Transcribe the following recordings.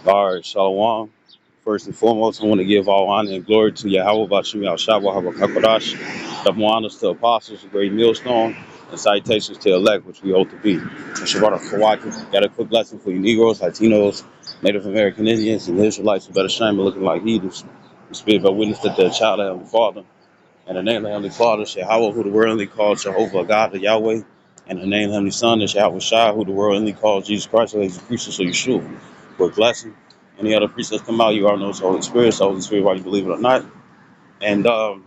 All right, Shalom. First and foremost, I want to give all honor and glory to Yahweh Bashim Yahshua Habakakadash. Double honors to apostles, a great millstone, and salutations to elect, which we hope to be. And Shabbat Kawaki. Got a quick lesson for you Negroes, Latinos, Native American Indians, and Israelites who better shame looking like heathens. The Spirit bear witness that they're a child of Heavenly Father. And the name of the Heavenly Father, Yahweh, who the world only calls Jehovah, God of Yahweh. And the name of the Heavenly Son is Yahweh Shai, who the world only calls Jesus Christ, or He's a priest, so Yeshua. Quick blessing. Any other priests that come out, you already know it's the Holy Spirit. It's the Holy Spirit, whether you believe it or not. And, I'm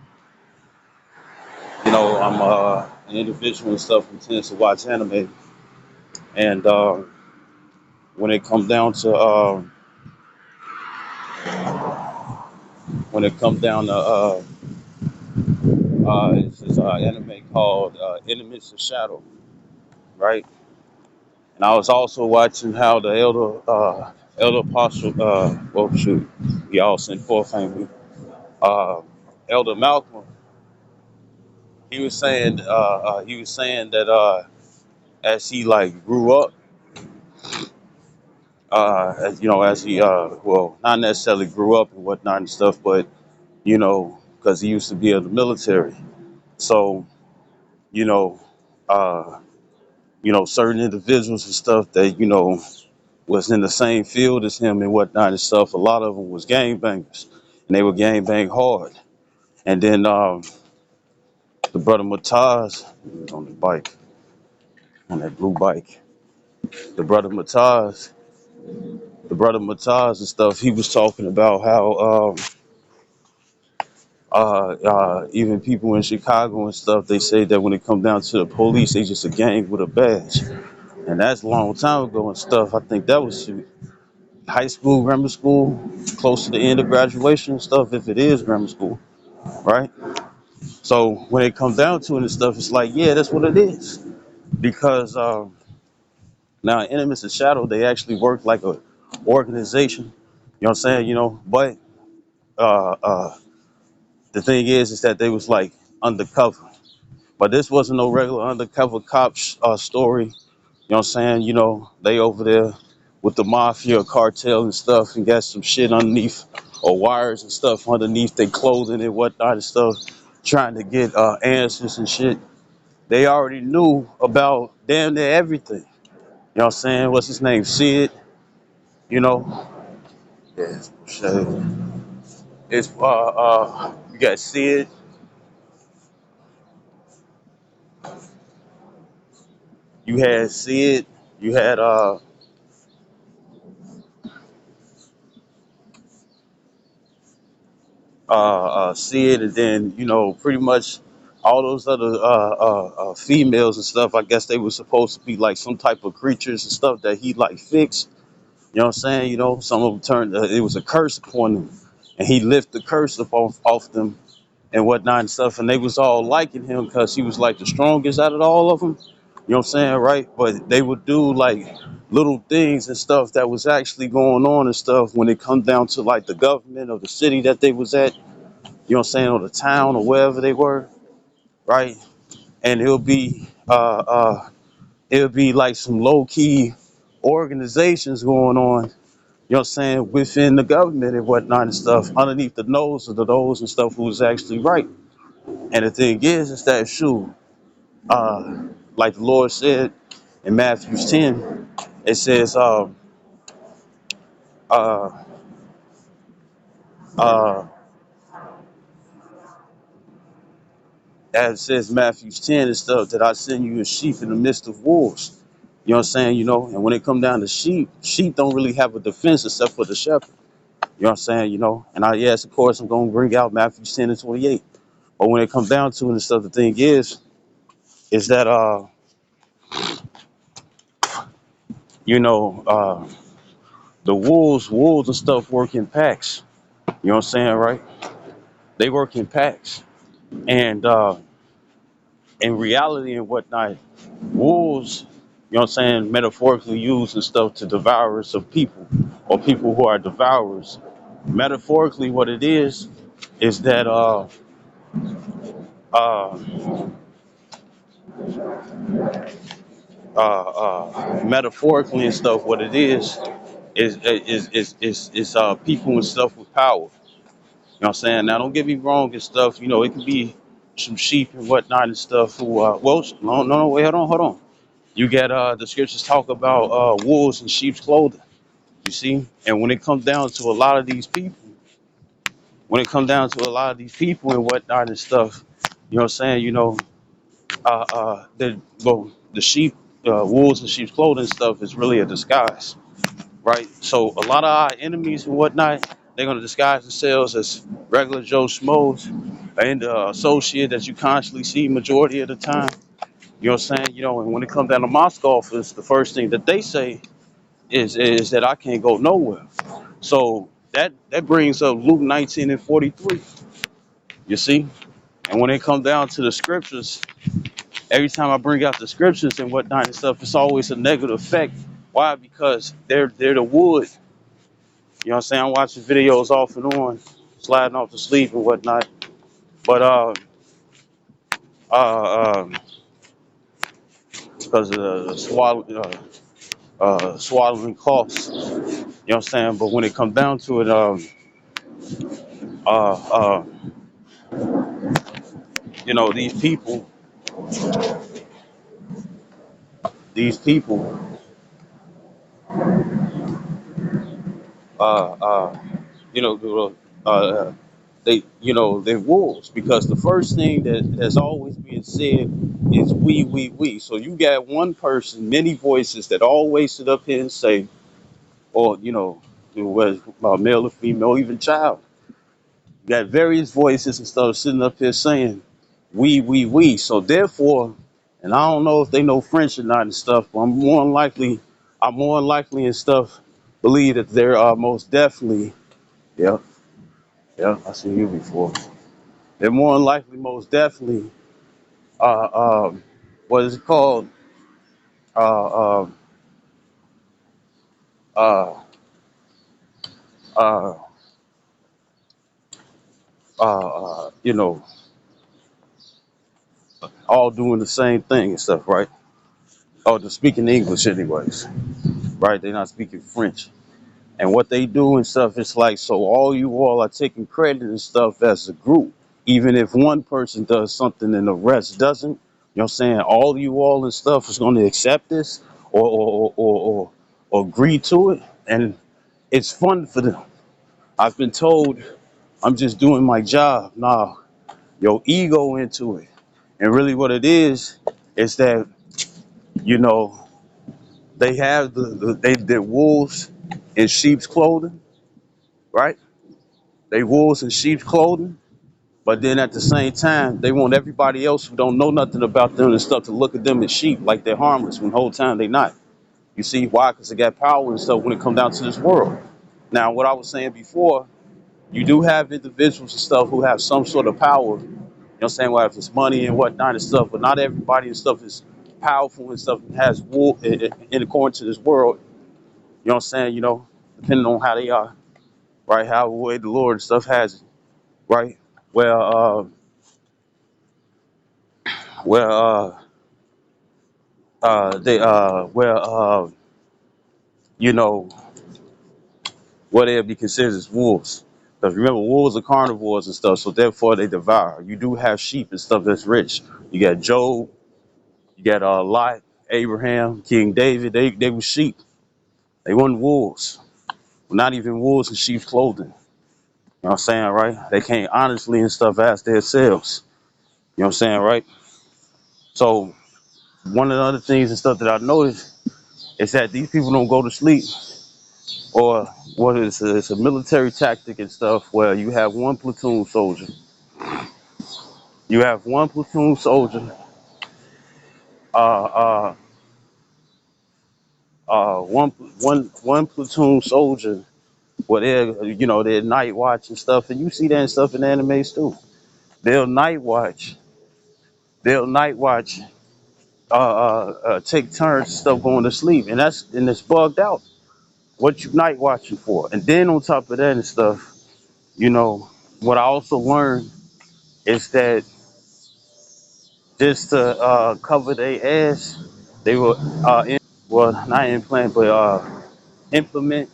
an individual and stuff who tends to watch anime. And when it comes down to, it's this anime called Enemies of Shadow, right? And I was also watching how the elder apostle, y'all sent forth, ain't we? Elder Malcolm, he was saying that as he like grew up, as he not necessarily grew up and whatnot and stuff, but because he used to be in the military, so you know, uh, certain individuals and stuff that was in the same field as him and whatnot and stuff. A lot of them was gangbangers, and they were gangbang hard. And then the brother Mataz on the bike, on that blue bike, the brother Mataz, and stuff. He was talking about how even people in Chicago and stuff, they say that when it comes down to the police, they just a gang with a badge, and that's a long time ago and stuff. I think that was high school, grammar school, close to the end of graduation and stuff, if it is grammar school, right? So when it comes down to it and stuff, it's like, yeah, that's what it is. Because now Enemies of Shadow, they actually work like a organization. You know what I'm saying? But uh, uh, the thing is that they was like undercover. But this wasn't no regular undercover cop story. You know what I'm saying? They over there with the mafia cartel and stuff and got some shit underneath or wires and stuff underneath their clothing and whatnot and stuff, trying to get answers and shit. They already knew about damn near everything. You know what I'm saying? What's his name? Sid, you know? Yeah, shit. It's you got Sid, you had Sid, you had Sid, and then pretty much all those other females and stuff. I guess they were supposed to be like some type of creatures and stuff that he like fixed. You know what I'm saying? Some of them turned. It was a curse upon them, and he lifted the curse up off them and whatnot and stuff. And they was all liking him because he was like the strongest out of all of them. You know what I'm saying, right? But they would do like little things and stuff that was actually going on and stuff when it come down to like the government or the city that they was at. You know what I'm saying, or the town or wherever they were, right? And it'll be like some low key organizations going on. You know what I'm saying, within the government and whatnot and stuff, underneath the nose of the those and stuff who was actually right. And the thing is that shoe, uh, like the Lord said in Matthew 10, it says, uh, uh, as it says Matthew 10 and stuff, that I send you as sheep in the midst of wolves. You know what I'm saying? And when it come down to sheep don't really have a defense except for the shepherd. You know what I'm saying? And yes, of course, I'm going to bring out Matthew 10 and 28. But when it comes down to it and stuff, the thing is that, you know, uh, the wolves and stuff work in packs. You know what I'm saying, right? They work in packs. And in reality and whatnot, wolves, you know what I'm saying, metaphorically used and stuff to devourers of people or people who are devourers. Metaphorically, what it is that uh, metaphorically and stuff, what it is is people and stuff with power. You know what I'm saying? Now, don't get me wrong and stuff. You know, it could be some sheep and whatnot and stuff who, well, no, wait, hold on. You get the scriptures talk about wolves in sheep's clothing. You see, and when it comes down to a lot of these people, and whatnot and stuff, you know what I'm saying? You know, the sheep, wolves in sheep's clothing and stuff is really a disguise, right? So a lot of our enemies and whatnot, they're gonna disguise themselves as regular Joe Schmoes and associate that you constantly see majority of the time. You know what I'm saying? You know, and when it comes down to Moscow office, the first thing that they say is that I can't go nowhere. So that brings up Luke 19 and 43. You see, and when it comes down to the scriptures, every time I bring out the scriptures and whatnot and stuff, it's always a negative effect. Why? Because they're the wood. You know what I'm saying? I'm watching videos off and on, sliding off to sleep and whatnot. But because of the swallowing coughs. You know what I'm saying? But when it comes down to it, uh, uh, you know, these people, uh, uh, you know, they're wolves because the first thing that has always been said is we. So you got one person, many voices that always sit up here and say, or whether male or female, even child, you got various voices and stuff sitting up here saying we. So therefore, and I don't know if they know French or not and stuff, but I'm more than likely and stuff believe that there are most definitely, yeah, yeah, I've seen you before. They're more than likely, most definitely, what is it called? Uh, uh, uh, uh, you know, all doing the same thing and stuff, right? Oh, they're speaking English anyways, right? They're not speaking French. And what they do and stuff, it's like, so all you all are taking credit and stuff as a group. Even if one person does something and the rest doesn't, you know what I'm saying? All you all and stuff is going to accept this or agree to it. And it's fun for them. I've been told I'm just doing my job. Nah, your ego into it. And really what it is that, you know, they have they're wolves in sheep's clothing, right? They wolves in sheep's clothing, but then at the same time, they want everybody else who don't know nothing about them and stuff to look at them as sheep, like they're harmless, when the whole time they not. You see why? Because they got power and stuff when it comes down to this world. Now, what I was saying before, you do have individuals and stuff who have some sort of power. You know what I'm saying? Whether it's money and whatnot and stuff, but not everybody and stuff is powerful and stuff and has wool in according to this world. You know what I'm saying? You know, depending on how they are, right? How the way the Lord and stuff has it, right? Well, well, they, you know, what they'll be considered as wolves. Because remember, wolves are carnivores and stuff, so therefore they devour. You do have sheep and stuff that's rich. You got Job, you got Lot, Abraham, King David. They were sheep. They weren't wolves. Not even wolves in sheep's clothing. You know what I'm saying, right? They can't honestly and stuff ask themselves. You know what I'm saying, right? So one of the other things and stuff that I noticed is that these people don't go to sleep, or what is it? It's a military tactic and stuff where you have one platoon soldier. You have one platoon soldier, uh, uh, one platoon soldier where they're night watch and stuff, and you see that and stuff in animes too. They'll night watch. They'll night watch. Take turns and stuff going to sleep, and it's bugged out. What you night watching for? And then on top of that and stuff, you know, what I also learned is that just to cover their ass, they will well not implant but implement.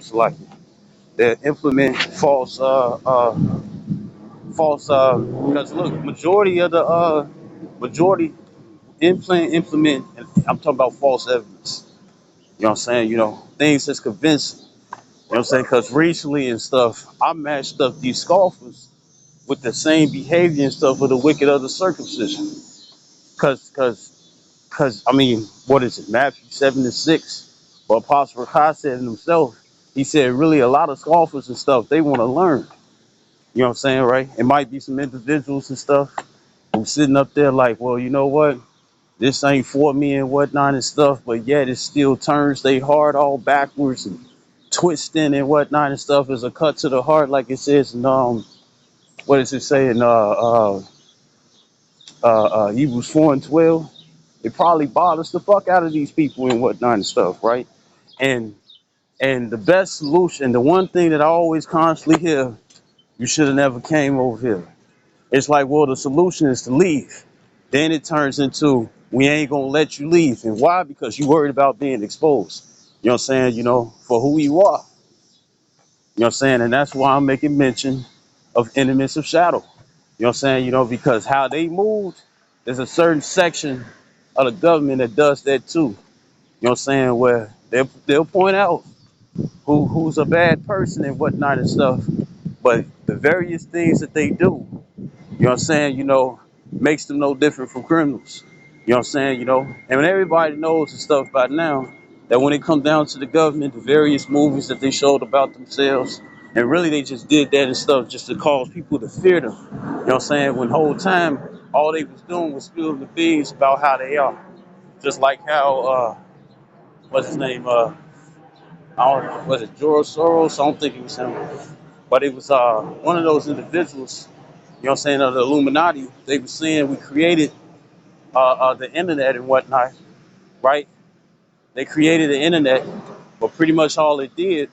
Select. They implement false, because look, majority implement, and I'm talking about false evidence. You know what I'm saying? You know, things that's convincing. You know what I'm saying? Because recently and stuff, I matched up these scoffers with the same behavior and stuff of the wicked of the circumcision. Because I mean, what is it? Matthew 7 and 6. But Apostle Kai said in himself, he said, really, a lot of scoffers and stuff, they want to learn. You know what I'm saying, right? It might be some individuals and stuff who's sitting up there like, well, you know what? This ain't for me and whatnot and stuff, but yet it still turns they heart all backwards and twisting and whatnot and stuff is a cut to the heart, like it says in what does it say in Hebrews 4 and 12? It probably bothers the fuck out of these people and whatnot and stuff, right? And and the best solution, the one thing that I always constantly hear, you should have never came over here. It's like, well, the solution is to leave. Then it turns into, we ain't gonna let you leave. And why? Because you worried about being exposed. You know what I'm saying? You know, for who you are. You know what I'm saying? And that's why I'm making mention of enemies of shadow. You know what I'm saying? You know, because how they moved, there's a certain section of the government that does that too. You know what I'm saying? Where they'll point out who's a bad person and whatnot and stuff. But the various things that they do, you know what I'm saying, you know, makes them no different from criminals. You know what I'm saying, you know? And when everybody knows and stuff by now, that when it comes down to the government, the various movies that they showed about themselves, and really they just did that and stuff just to cause people to fear them. You know what I'm saying? When the whole time, all they was doing was spilling the beans about how they are. Just like how, what's his name? I don't know, was it George Soros? I don't think it was him. But it was one of those individuals, you know what I'm saying, of the Illuminati. They were saying we created the internet and whatnot, right? They created the internet, but pretty much all it did,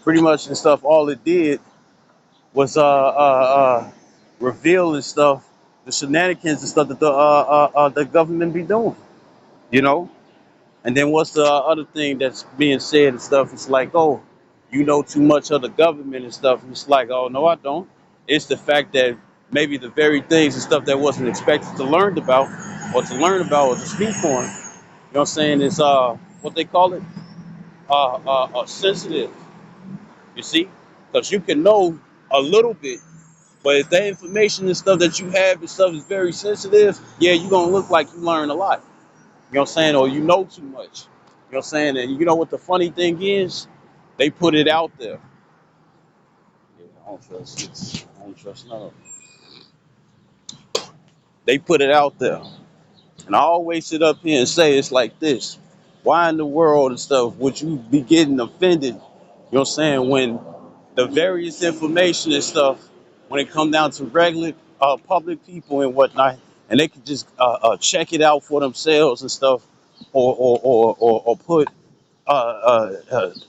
pretty much and stuff, all it did was reveal and stuff, the shenanigans and stuff that the government be doing, you know? And then what's the other thing that's being said and stuff? It's like, oh, you know too much of the government and stuff. And it's like, oh, no, I don't. It's the fact that maybe the very things and stuff that wasn't expected to learn about or to speak on, you know what I'm saying, is what they call it, sensitive, you see? Because you can know a little bit, but if that information and stuff that you have and stuff is very sensitive, yeah, you're going to look like you learn a lot. You know what I'm saying? Or you know too much. You know what I'm saying? And you know what the funny thing is? They put it out there. Yeah, I don't trust it. I don't trust none of them. They put it out there. And I always sit up here and say it's like this. Why in the world and stuff would you be getting offended, you know what I'm saying, when the various information and stuff, when it come down to regular public people and whatnot, and they can just check it out for themselves and stuff, or put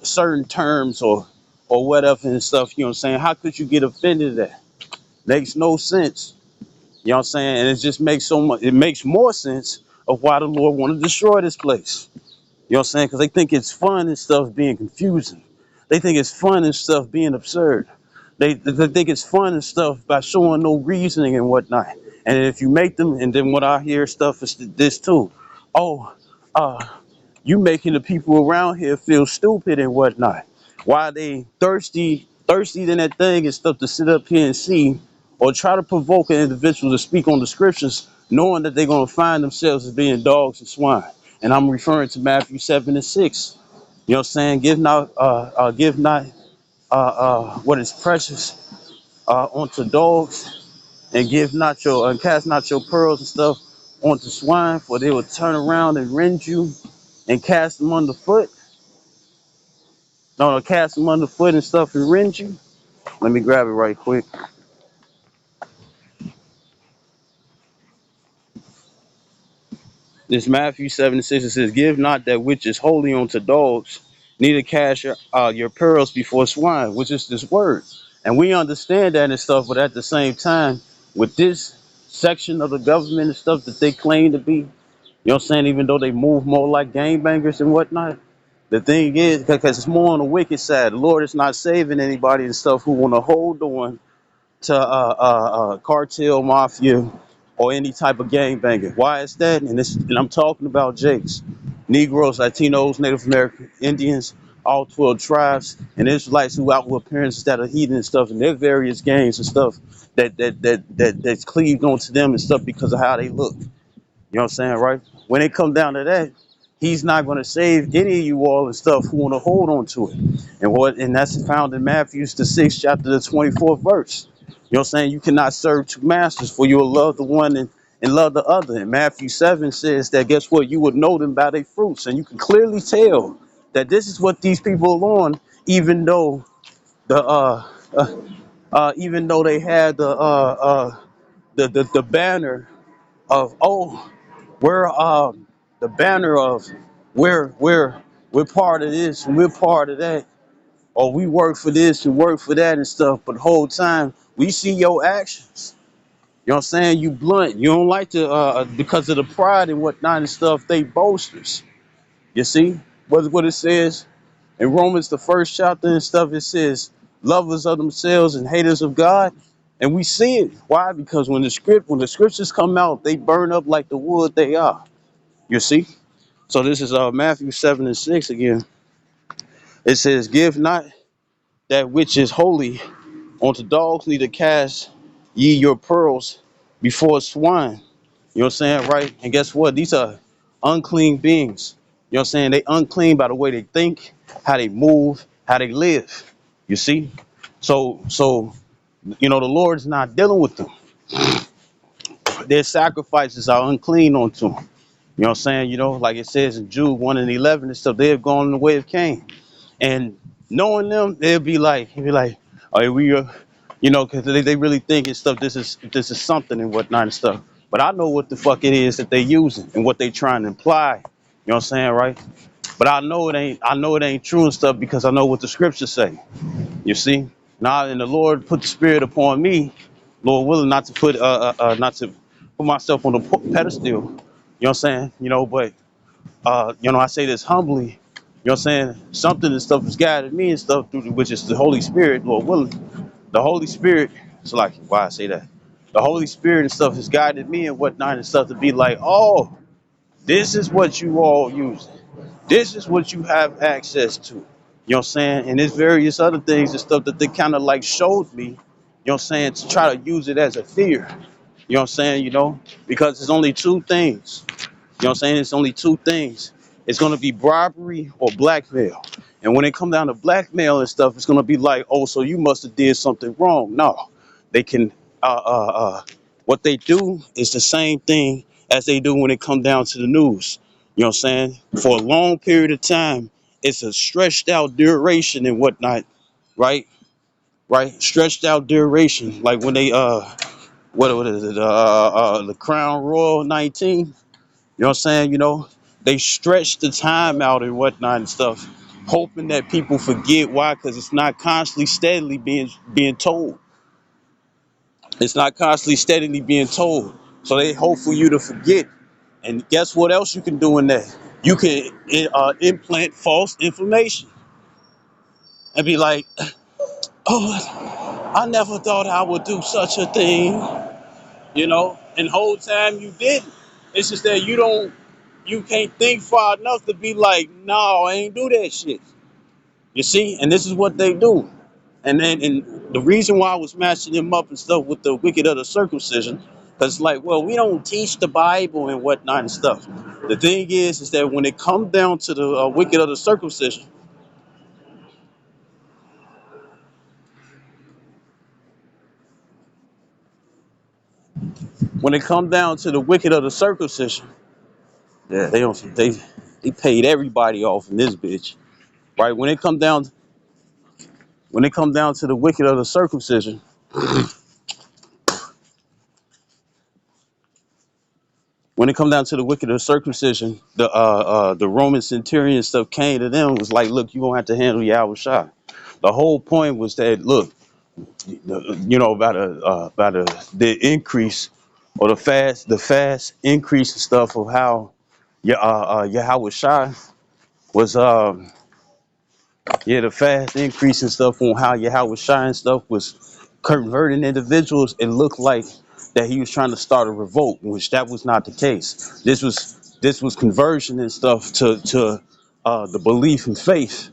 certain terms or whatever and stuff, you know what I'm saying? How could you get offended at that? Makes no sense. You know what I'm saying? And it just makes so much, it makes more sense of why the Lord want to destroy this place. You know what I'm saying? Because they think it's fun and stuff being confusing. They think it's fun and stuff being absurd. They think it's fun and stuff by showing no reasoning and whatnot. And if you make them, and then what I hear stuff is this too. Oh, uh, you making the people around here feel stupid and whatnot. Why they thirsty than that thing and stuff to sit up here and see, or try to provoke an individual to speak on the scriptures, knowing that they're going to find themselves as being dogs and swine. And I'm referring to Matthew 7 and 6. You know what I'm saying? Give not what is precious onto dogs, and give not your and cast not your pearls and stuff onto swine, for they will turn around and rend you and cast them underfoot. No, cast them underfoot and stuff and rend you. Let me grab it right quick. This Matthew 7 and 6, it says, "Give not that which is holy unto dogs, neither cast your pearls before swine," which is this word. And we understand that and stuff, but at the same time, with this section of the government and stuff that they claim to be, You know what I'm saying? Even though they move more like gangbangers and whatnot, the thing is, because it's more on the wicked side. The Lord is not saving anybody and stuff who want to hold on to cartel mafia or any type of gangbanging. Why is that? And I'm talking about Jakes, Negroes, Latinos, Native American, Indians, all 12 tribes, and Israelites who out with parents that are heathen and stuff, and their various gangs and stuff that's cleaved onto them and stuff because of how they look. You know what I'm saying, right? When it comes down to that, he's not going to save any of you all and stuff who want to hold on to it. And that's found in Matthew the 6th chapter, the 24th verse. You know what I'm saying? You cannot serve two masters, for you will love the one and love the other. And Matthew 7 says that guess what? You would know them by their fruits. And you can clearly tell that this is what these people are on, even though the even though they had the banner of, oh, we're the banner of we're part of this and we're part of that, or we work for this and work for that and stuff. But the whole time we see your actions. You know what I'm saying? You blunt. You don't like to because of the pride and whatnot and stuff. They boasters. You see what it says in Romans the first chapter and stuff. It says lovers of themselves and haters of God. And we see it. Why? Because when the scriptures come out, they burn up like the wood they are. You see? So this is Matthew 7 and 6 again. It says, give not that which is holy unto dogs, neither cast ye your pearls before swine. You know what I'm saying? Right? And guess what? These are unclean beings. You know what I'm saying? They unclean by the way they think, how they move, how they live. You see? So the Lord's not dealing with them. Their sacrifices are unclean unto them. You know what I'm saying? Like it says in Jude 1 and 11 and stuff, they have gone in the way of Cain. And knowing them, he'd be like, oh, because they really think and stuff. This is something and whatnot and stuff. But I know what the fuck it is that they using and what they trying to imply. You know what I'm saying, right? But I know it ain't. I know it ain't true and stuff because I know what the scriptures say. You see, now and the Lord put the Spirit upon me, Lord willing, not to put myself on the pedestal. You know what I'm saying? But I say this humbly. You know what I'm saying? Something and stuff has guided me and stuff through which is the Holy Spirit, Lord willing. The Holy Spirit, it's like why I say that. The Holy Spirit and stuff has guided me and whatnot and stuff to be like, oh, this is what you all use. This is what you have access to. You know what I'm saying? And there's various other things and stuff that they kind of like showed me, you know what I'm saying, to try to use it as a fear. You know what I'm saying? Because there's only two things. You know what I'm saying? It's only two things. It's going to be bribery or blackmail. And when it come down to blackmail and stuff, it's going to be like, oh, so you must have did something wrong. No, they can, what they do is the same thing as they do when it come down to the news. You know what I'm saying? For a long period of time, it's a stretched out duration and whatnot, right? Right? Stretched out duration. Like when they, what is it? The Crown Royal 19. You know what I'm saying? They stretch the time out and whatnot and stuff, hoping that people forget. Why? Because it's not constantly, steadily being told. It's not constantly, steadily being told. So they hope for you to forget. And guess what else you can do in that? You can implant false information and be like, oh, I never thought I would do such a thing, and the whole time you didn't. It's just that you can't think far enough to be like, no, I ain't do that shit. You see? And this is what they do. And the reason why I was matching them up and stuff with the wicked of the circumcision, because like, well, we don't teach the Bible and whatnot and stuff. The thing is that when it comes down to the wicked of the circumcision, when it comes down to the wicked of the circumcision, yeah, they paid everybody off in this bitch, right? When it come down to the wicked of the circumcision, when it come down to the wicked of circumcision, the Roman centurion stuff came to them was like, look, you gonna have to handle Yahweh Shah. The whole point was that look, about the increase or the fast increase and stuff of how Yahweh Shai was the fast increase and stuff on how Yahweh Shai and stuff was converting individuals. It looked like that he was trying to start a revolt, which that was not the case. This was conversion and stuff to the belief and faith,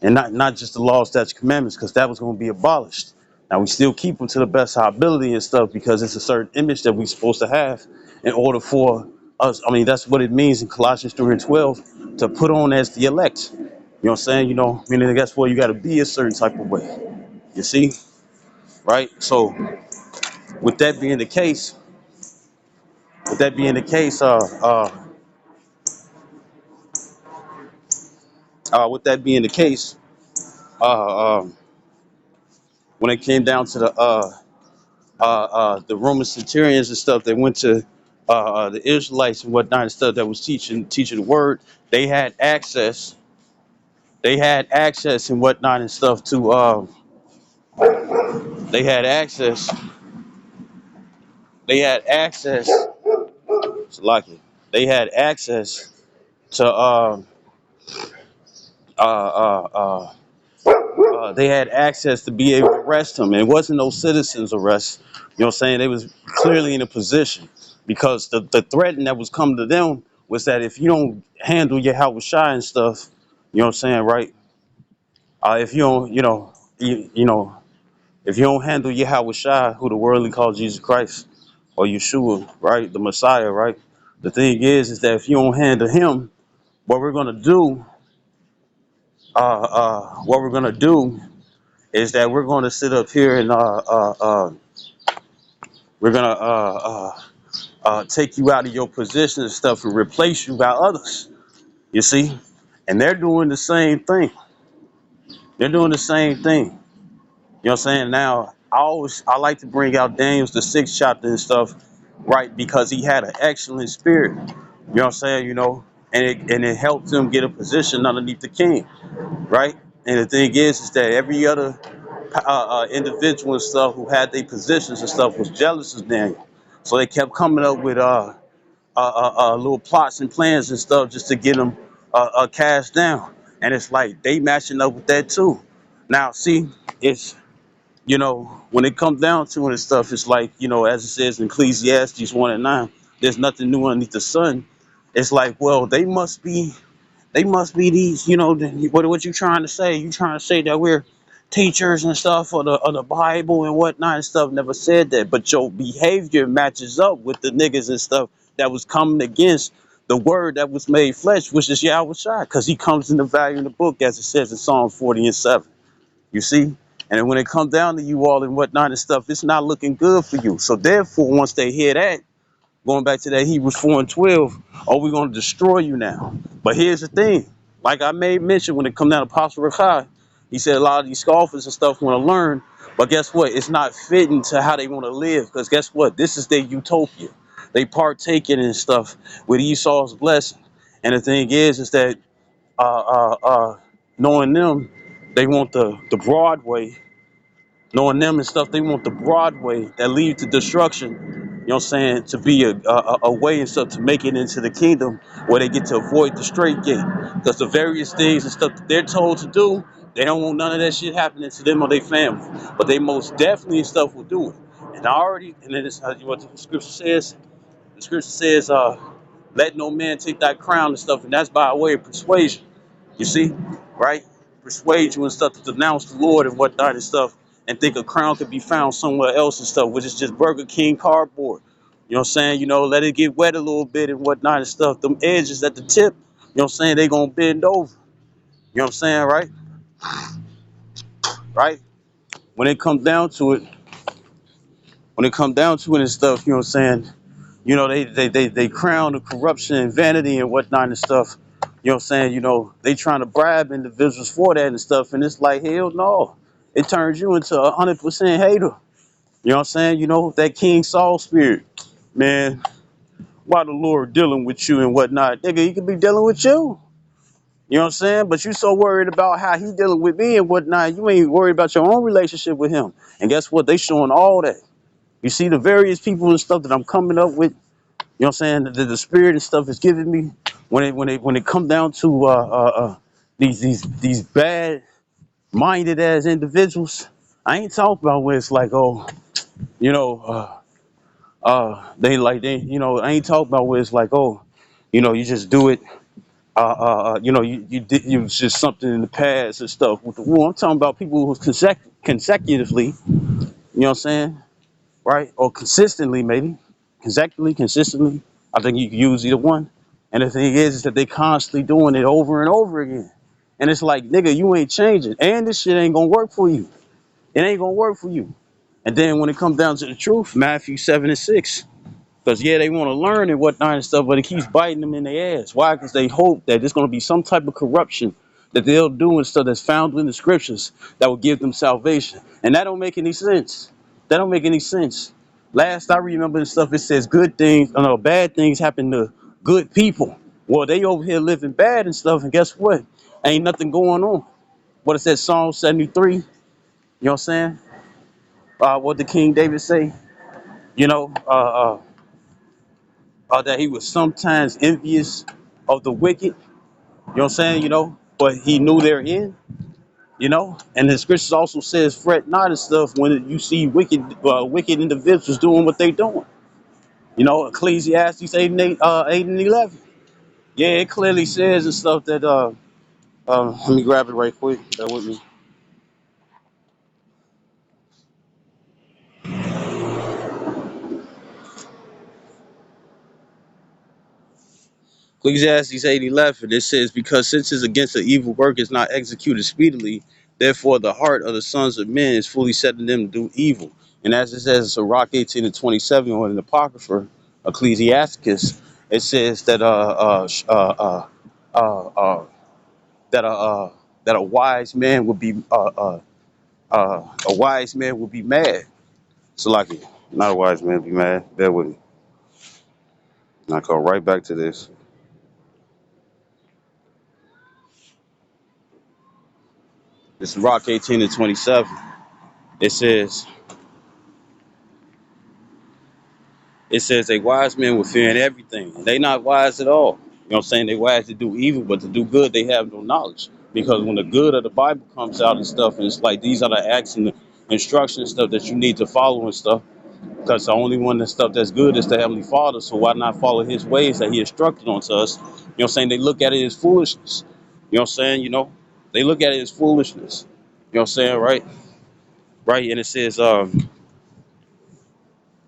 and not just the law, statutes, commandments, because that was going to be abolished. Now we still keep them to the best of our ability and stuff because it's a certain image that we're supposed to have in order for us. I mean, that's what it means in Colossians 3 and 12 to put on as the elect. You know what I'm saying? Meaning that's where you got to be a certain type of way. You see, right? So with that being the case, with that being the case, with that being the case, when it came down to the Roman centurions and stuff that went to the Israelites and whatnot and stuff that was teaching the word, they had access. They had access and whatnot and stuff to. They had access. They had access. It's lucky. They had access to. Uh, uh, uh, they had access to be able to arrest him. And it wasn't no citizens arrest. You know what I'm saying? They was clearly in a position because the threat that was coming to them was that if you don't handle your Howard Shy and stuff, you know what I'm saying, right? If you don't, if you don't handle your Howard Shy, who the worldly call Jesus Christ or Yeshua, right? The Messiah, right? The thing is that if you don't handle him, what we're gonna do, what we're gonna do is that we're gonna sit up here and we're gonna take you out of your position and stuff and replace you by others. You see, and they're doing the same thing. They're doing the same thing. You know what I'm saying? Now, I like to bring out Daniel's the sixth chapter and stuff, right? Because he had an excellent spirit. You know what I'm saying? And it helped him get a position underneath the king, right? And the thing is that every other individual and stuff who had their positions and stuff was jealous of Daniel, so they kept coming up with little plots and plans and stuff just to get him cast down. And it's like they matching up with that too. Now, see, it's when it comes down to it and stuff, it's like as it says in Ecclesiastes 1:9, there's nothing new underneath the sun. It's like, well, they must be these, what you trying to say? You trying to say that we're teachers and stuff of the Bible and whatnot and stuff? Never said that, but your behavior matches up with the niggas and stuff that was coming against the word that was made flesh, which is Yahweh Shai, because he comes in the value in the book, as it says in Psalm 40 and 7. You see? And when it comes down to you all and whatnot and stuff, it's not looking good for you. So therefore, once they hear that, going back to that Hebrews 4 and 12, we're going to destroy you now. But here's the thing. Like I made mention when it come down to Apostle Rakai, he said a lot of these scoffers and stuff want to learn, but guess what? It's not fitting to how they want to live, because guess what? This is their utopia. They partaking in stuff with Esau's blessing. And the thing is that knowing them, they want the broad way. Knowing them and stuff, they want the broad way that leads to destruction. You know what I'm saying? To be a way and stuff to make it into the kingdom where they get to avoid the straight gate. Because the various things and stuff that they're told to do, they don't want none of that shit happening to them or their family. But they most definitely and stuff will do it. And then it's what the scripture says. The scripture says, let no man take thy crown and stuff, and that's by way of persuasion. You see, right? Persuade you and stuff to denounce the Lord and whatnot and stuff, and think a crown could be found somewhere else and stuff, which is just Burger King cardboard. You know what I'm saying? Let it get wet a little bit and whatnot and stuff. Them edges at the tip, you know what I'm saying? They gonna bend over. You know what I'm saying, right? Right? When it comes down to it, and stuff, you know what I'm saying? They crown the corruption and vanity and whatnot and stuff. You know what I'm saying? They trying to bribe individuals for that and stuff. And it's like, hell no. It turns you into 100% hater. You know what I'm saying? That King Saul spirit. Man, why the Lord dealing with you and whatnot? Nigga, he could be dealing with you. You know what I'm saying? But you so worried about how he dealing with me and whatnot. You ain't worried about your own relationship with him. And guess what? They showing all that. You see the various people and stuff that I'm coming up with. You know what I'm saying? The spirit and stuff is giving me. when it come down to these bad minded as individuals, I ain't talking about where it's like, oh, you know, I ain't talking about where it's like, oh, you just do it. You was just something in the past and stuff with the war. I'm talking about people who consecutively, you know what I'm saying, right? Or consistently, maybe. Consistently. I think you can use either one. And the thing is that they constantly doing it over and over again. And it's like, nigga, you ain't changing. And this shit ain't gonna work for you. It ain't gonna work for you. And then when it comes down to the truth, Matthew 7 and 6. Because, yeah, they want to learn and whatnot and stuff, but it keeps biting them in their ass. Why? Because they hope that there's going to be some type of corruption that they'll do and stuff that's found in the scriptures that will give them salvation. And that don't make any sense. That don't make any sense. Last I remember and stuff, it says good things, no, bad things happen to good people. Well, they over here living bad and stuff, and guess what? Ain't nothing going on. What it says, Psalm 73, you know what I'm saying? What did King David say? You know, that he was sometimes envious of the wicked, you know what I'm saying, but he knew their end, and the scriptures also says, fret not and stuff when you see wicked individuals doing what they doing. Ecclesiastes 8 and 8 and 11. Yeah, it clearly says and stuff that, let me grab it right quick, bear with me. Ecclesiastes 8:11, it says, because since it's against the evil work is not executed speedily, therefore the heart of the sons of men is fully set in them to do evil. And as it says in Sirach 18:27, or in the Apocrypha, Ecclesiasticus, it says that that that a wise man would be a wise man would be mad. So like, not a wise man would be mad. Bear with me. And I go right back to this. This is Rock 18:27. It says. It says a wise man will fear in everything. They not wise at all. You know what I'm saying? They wise to do evil, but to do good, they have no knowledge. Because when the good of the Bible comes out and stuff, and it's like these are the acts and the instruction stuff that you need to follow and stuff. Because the only one that stuff that's good is the Heavenly Father. So why not follow his ways that he instructed onto us? You know what I'm saying? They look at it as foolishness. You know what I'm saying? They look at it as foolishness. You know what I'm saying? Right? Right. And it says,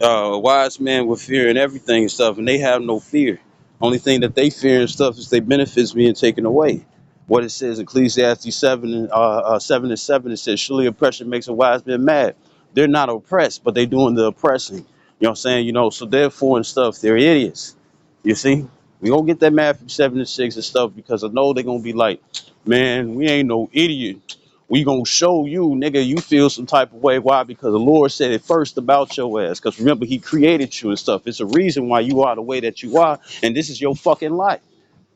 a wise man with fear and everything and stuff, and they have no fear. Only thing that they fear and stuff is their benefits being taken away. What it says, Ecclesiastes 7 and 7, it says, surely oppression makes a wise man mad. They're not oppressed, but they doing the oppressing. You know what I'm saying? So therefore and stuff, they're idiots. You see? We gonna get that Matthew 7 and 6 and stuff because I know they're gonna be like, man, we ain't no idiot. We gonna show you, nigga, you feel some type of way. Why? Because the Lord said it first about your ass. Because remember, he created you and stuff. It's a reason why you are the way that you are, and this is your fucking life.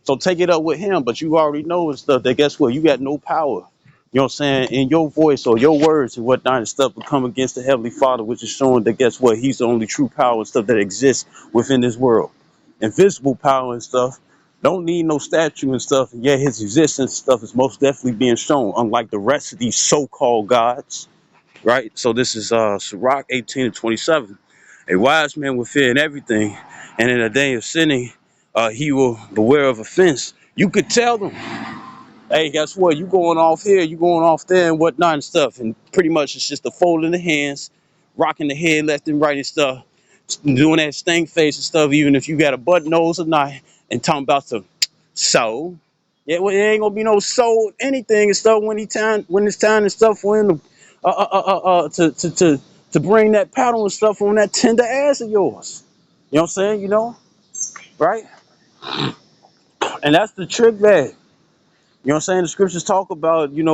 So take it up with him, but you already know and stuff that guess what? You got no power. You know what I'm saying? In your voice or your words and whatnot and stuff will come against the Heavenly Father, which is showing that guess what? He's the only true power and stuff that exists within this world. Invisible power and stuff don't need no statue and stuff, and yet his existence stuff is most definitely being shown, unlike the rest of these so-called gods, right? So this is Sirach 18:27. A wise man will fear in everything, and in a day of sinning, he will beware of offense. You could tell them, hey, guess what? You going off here, you going off there, and whatnot and stuff. And pretty much it's just a folding the hands, rocking the head left and right and stuff, doing that stink face and stuff, even if you got a button nose or not, and talking about the so. Yeah, well, it ain't gonna be no so anything and stuff when it's time and stuff for him to to bring that paddle and stuff on that tender ass of yours. You know what I'm saying? Right? And that's the trick bag. You know what I'm saying? The scriptures talk about, that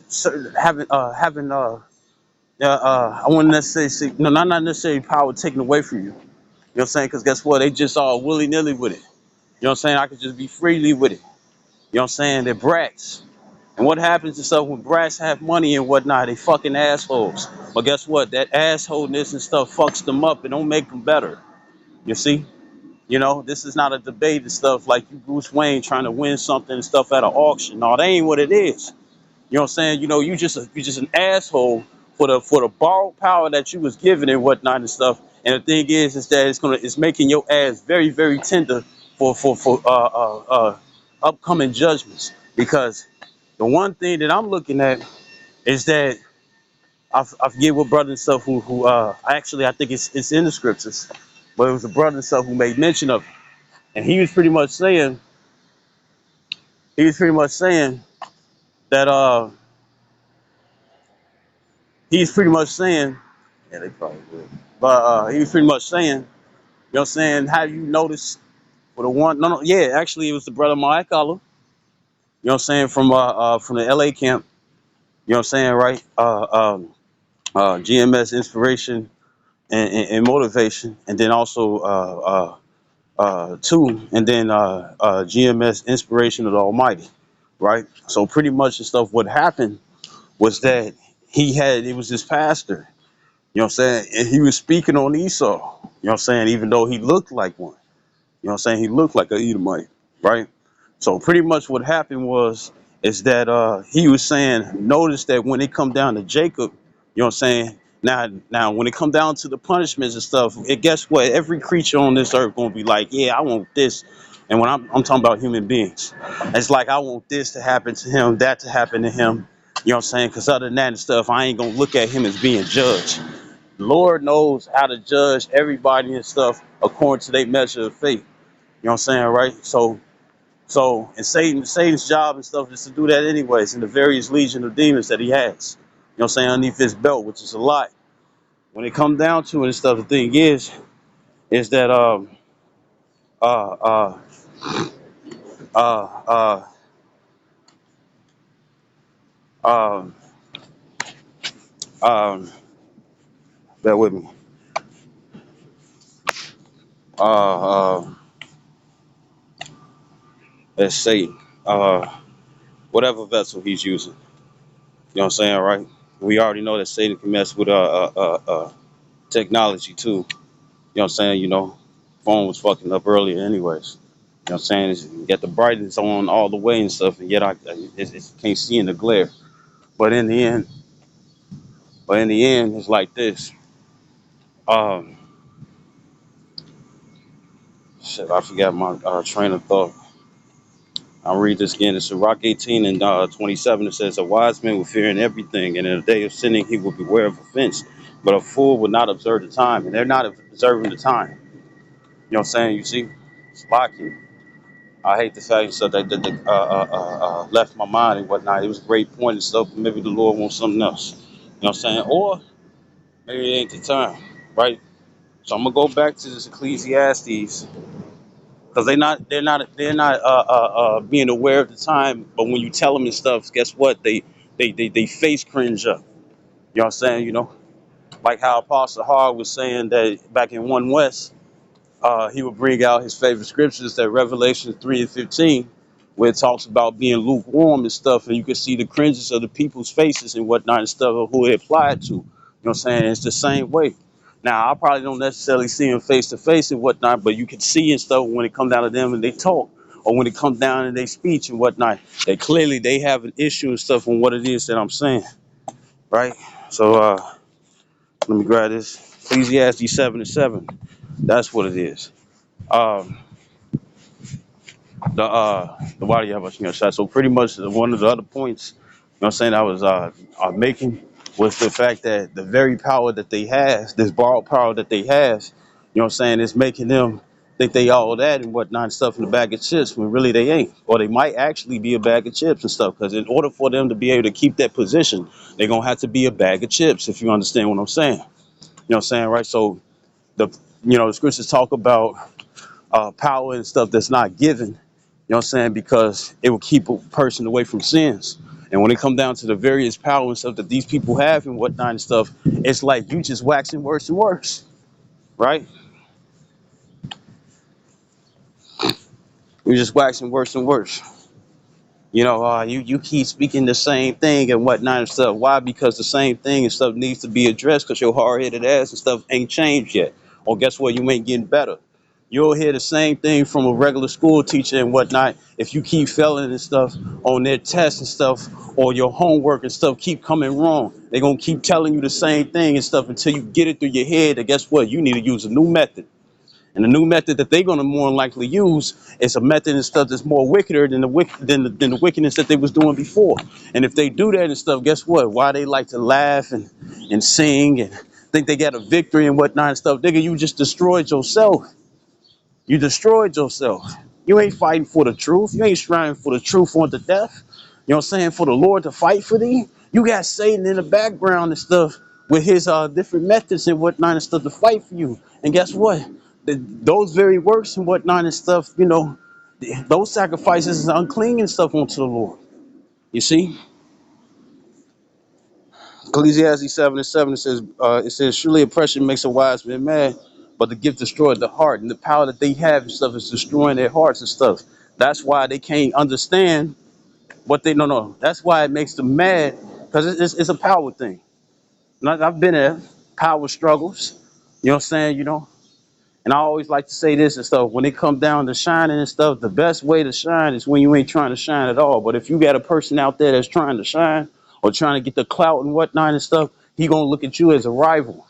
certain, I wouldn't necessarily say, no, not necessarily power taken away from you. You know what I'm saying? Because guess what? They just all willy nilly with it. You know what I'm saying? I could just be freely with it. You know what I'm saying? They're brats. And what happens to stuff when brats have money and whatnot? They fucking assholes. But guess what? That assholeness and stuff fucks them up and don't make them better. You see? You know, this is not a debate and stuff like you Bruce Wayne trying to win something and stuff at an auction. No, that ain't what it is. You know what I'm saying? You know, you just an asshole for the borrowed power that you was given and whatnot and stuff. And the thing is that it's making your ass very, very tender for upcoming judgments. Because the one thing that I'm looking at is that I forget what brother and stuff who actually I think it's in the scriptures, but it was a brother and stuff who made mention of it. And he was pretty much saying that he's pretty much saying yeah they probably would. But he was pretty much saying, you know what I'm saying, have you noticed for the one no yeah, actually it was the brother Mike Allah, you know what I'm saying, from the LA camp, you know what I'm saying, right? GMS inspiration and motivation, and then also two, and then GMS inspiration of the Almighty, right? So pretty much the stuff what happened was that it was his pastor, you know what I'm saying, and he was speaking on Esau, you know what I'm saying, even though he looked like one, you know what I'm saying, he looked like an Edomite, right? So pretty much what happened was is that he was saying, notice that when it come down to Jacob, you know what I'm saying, now when it come down to the punishments and stuff, it guess what? Every creature on this earth gonna be like, yeah, I want this. And when I'm talking about human beings, it's like I want this to happen to him, that to happen to him. You know what I'm saying? Because other than that and stuff, I ain't gonna look at him as being judged. Lord knows how to judge everybody and stuff according to their measure of faith. You know what I'm saying, right? And Satan's job and stuff is to do that anyways, in the various legion of demons that he has. You know what I'm saying, underneath his belt, which is a lot. When it comes down to it and stuff, the thing is that uh uh uh um um bear with me. Uh uh let's say whatever vessel he's using. You know what I'm saying, right? We already know that Satan can mess with technology too. You know what I'm saying? You know, phone was fucking up earlier, anyways. You know what I'm saying? You got the brightness on all the way and stuff, and yet I can't see in the glare. But in the end, it's like this. Um, shit, I forgot my train of thought. I'll read this again. It's in Rock 18 and 27. It says, "A wise man will fear in everything, and in the day of sinning he will beware of offense. But a fool will not observe the time." And they're not observing the time. You know what I'm saying? You see, it's locking. I hate the fact and stuff that left my mind and whatnot. It was a great point and stuff, but maybe the Lord wants something else. You know what I'm saying? Or maybe it ain't the time, right? So I'm gonna go back to this Ecclesiastes because they're not being aware of the time. But when you tell them and stuff, guess what? They face cringe up. You know what I'm saying? You know, like how Apostle Hard was saying that back in One West. He would bring out his favorite scriptures, that Revelation 3 and 15, where it talks about being lukewarm and stuff, and you can see the cringes of the people's faces and whatnot and stuff of who it applied to. You know what I'm saying? It's the same way. Now, I probably don't necessarily see them face to face and whatnot, but you can see and stuff when it comes down to them and they talk, or when it comes down to their speech and whatnot. They have an issue and stuff on what it is that I'm saying, right? So let me grab this. Ecclesiastes 7 and 7. That's what it is. Um, the body of us, you know, shot. So pretty much one of the other points, you know what I'm saying, I was making was the fact that the very power that they have, this borrowed power that they have, you know what I'm saying, is making them think they all that and whatnot and stuff in a bag of chips when really they ain't. Or they might actually be a bag of chips and stuff. Because in order for them to be able to keep that position, they're gonna have to be a bag of chips, if you understand what I'm saying. You know what I'm saying, right? So the the scriptures talk about power and stuff that's not given, you know what I'm saying, because it will keep a person away from sins. And when it come down to the various power and stuff that these people have and whatnot and stuff, it's like you just waxing worse and worse, right? You're just waxing worse and worse. You know, you keep speaking the same thing and whatnot and stuff. Why? Because the same thing and stuff needs to be addressed because your hard-headed ass and stuff ain't changed yet. Or guess what? You ain't getting better. You'll hear the same thing from a regular school teacher and whatnot. If you keep failing and stuff on their tests and stuff, or your homework and stuff keep coming wrong, they're gonna keep telling you the same thing and stuff until you get it through your head. And guess what? You need to use a new method. And the new method that they're gonna more likely use is a method and stuff that's more wickeder than the wickedness that they was doing before. And if they do that and stuff, guess what? Why they like to laugh and sing and think they got a victory and whatnot and stuff, nigga, you just destroyed yourself. You destroyed yourself. You ain't fighting for the truth. You ain't striving for the truth unto death. You know what I'm saying? For the Lord to fight for thee. You got Satan in the background and stuff with his different methods and whatnot and stuff to fight for you. And guess what? Those very works and whatnot and stuff, you know, those sacrifices is unclean and stuff unto the Lord. You see? Ecclesiastes 7:7 it says, surely oppression makes a wise man mad, but the gift destroyed the heart. And the power that they have and stuff is destroying their hearts and stuff. That's why they can't understand what they no. That's why it makes them mad, because it's a power thing. And I've been there, power struggles. You know what I'm saying? You know, and I always like to say this and stuff. When it comes down to shining and stuff, the best way to shine is when you ain't trying to shine at all. But if you got a person out there that's trying to shine or trying to get the clout and whatnot and stuff, he gonna look at you as a rival. You know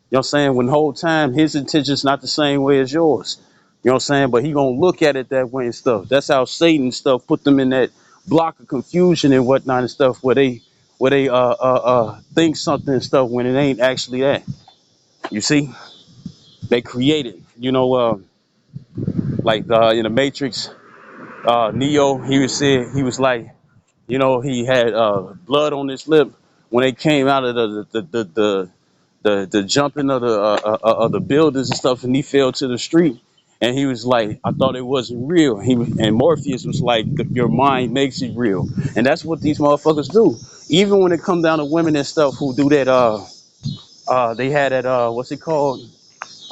what I'm saying? When the whole time his intention's not the same way as yours. You know what I'm saying? But he gonna look at it that way and stuff. That's how Satan stuff put them in that block of confusion and whatnot and stuff where they think something and stuff when it ain't actually that. You see? They create it. You know, like in the Matrix, Neo, he was like, you know, he had blood on his lip when they came out of the jumping of the buildings and stuff, and he fell to the street. And he was like, I thought it wasn't real. And Morpheus was like, your mind makes it real. And that's what these motherfuckers do. Even when it come down to women and stuff who do that, they had that, what's it called?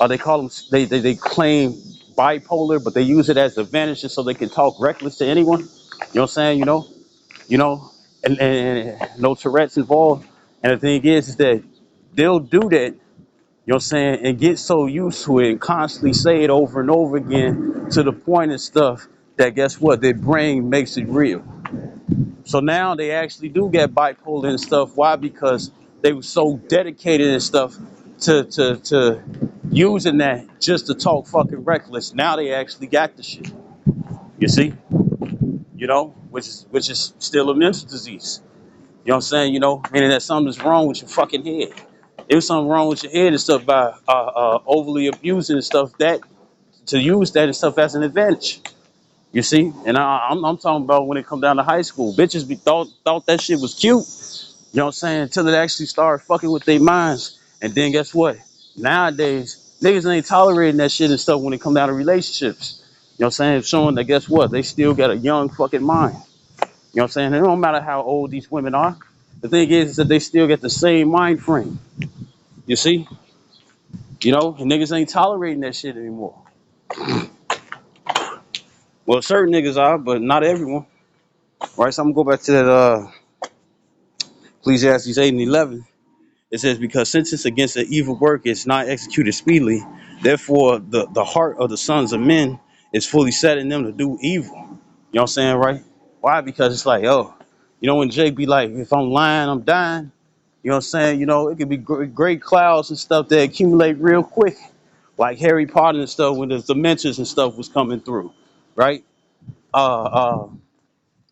They call them, they claim bipolar, but they use it as advantage just so they can talk reckless to anyone. You know what I'm saying? You know, and no Tourette's involved. And the thing is that they'll do that, you know what I'm saying, and get so used to it and constantly say it over and over again to the point and stuff that guess what? Their brain makes it real. So now they actually do get bipolar and stuff. Why? Because they were so dedicated and stuff to using that just to talk fucking reckless. Now they actually got the shit. You see? You know, which is still a mental disease. You know what I'm saying? You know, meaning that something's wrong with your fucking head. If something wrong with your head and stuff by overly abusing and stuff, that to use that and stuff as an advantage. You see, and I'm talking about when it come down to high school, bitches be thought that shit was cute. You know what I'm saying? Until it actually started fucking with their minds, and then guess what? Nowadays, niggas ain't tolerating that shit and stuff when it come down to relationships. You know what I'm saying? Showing that guess what? They still got a young fucking mind. You know what I'm saying? It don't matter how old these women are. The thing is that they still get the same mind frame. You see? You know, and niggas ain't tolerating that shit anymore. Well, certain niggas are, but not everyone. Right? So I'm gonna go back to that Ecclesiastes 8 and 11. It says, because sentence against an evil work is not executed speedily, therefore the heart of the sons of men is fully set in them to do evil. You know what I'm saying, right? Why? Because it's like, oh, you know, when Jake be like, if I'm lying, I'm dying. You know what I'm saying? You know, it could be great clouds and stuff that accumulate real quick, like Harry Potter and stuff when the Dementors and stuff was coming through, right? Uh,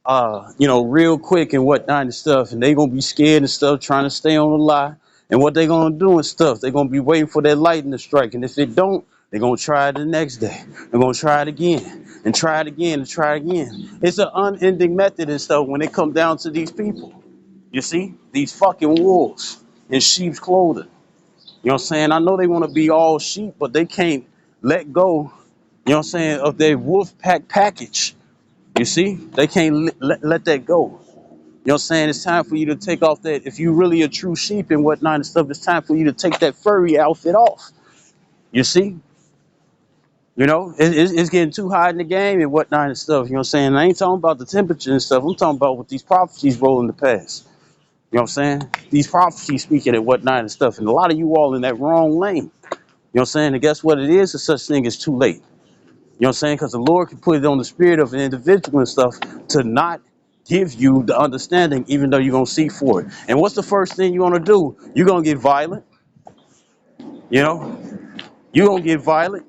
uh, you know, real quick and whatnot and stuff, and they gonna be scared and stuff, trying to stay on the lie. And what they gonna do and stuff, they gonna be waiting for that lightning to strike, and if it don't, they gonna try it the next day. They're gonna try it again, and try it again, and try it again. It's an unending method and stuff when it comes down to these people. You see, these fucking wolves in sheep's clothing. You know what I'm saying? I know they want to be all sheep, but they can't let go. You know what I'm saying, of their wolf pack package. You see, they can't let that go. You know what I'm saying? It's time for you to take off that. If you really a true sheep and whatnot and stuff, it's time for you to take that furry outfit off. You see? You know, it's getting too hot in the game and whatnot and stuff. You know what I'm saying? I ain't talking about the temperature and stuff. I'm talking about what these prophecies roll in the past. You know what I'm saying? These prophecies speaking and whatnot and stuff. And a lot of you all in that wrong lane. You know what I'm saying? And guess what it is? There's such thing as too late. You know what I'm saying? Because the Lord can put it on the spirit of an individual and stuff to not give you the understanding, even though you're going to seek for it. And what's the first thing you're going to do? You're going to get violent. You know, you're going to get violent.